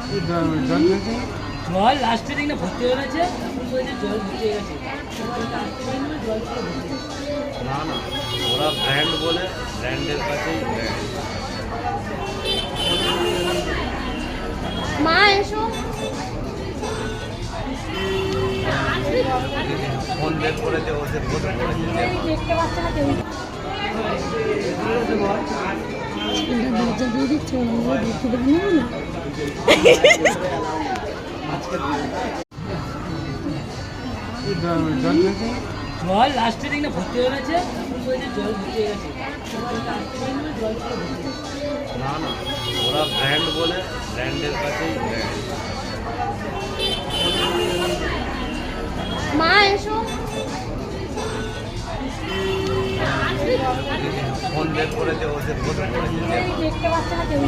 জল লাস্টে দিক না ভর্তি হয়ে গেছে, জল ভর্তি হয়ে গেছে, জল ছিল ভর্তি। না না, ওরা ব্র্যান্ড বলে ব্র্যান্ডের কাছেই ব্র্যান্ড। মা এসো। ফোন বের করেছে, ওদের ফটো করেছে। দেখতে পাচ্ছে না কেউ। দরজা দিয়ে দিচ্ছে, দেখতে দেবে না। জল লাস্টে দিক না ভর্তি হয়ে গেছে, জল ভর্তি হয়ে গেছে, জল ছিল ভর্তি। না না, ওরা ব্র্যান্ড বলে ব্র্যান্ডের কাছেই ব্র্যান্ড। মা এসো। ফোন বের করেছে, ওদের ফটো করেছে। দেখতে পাচ্ছে না কেউ।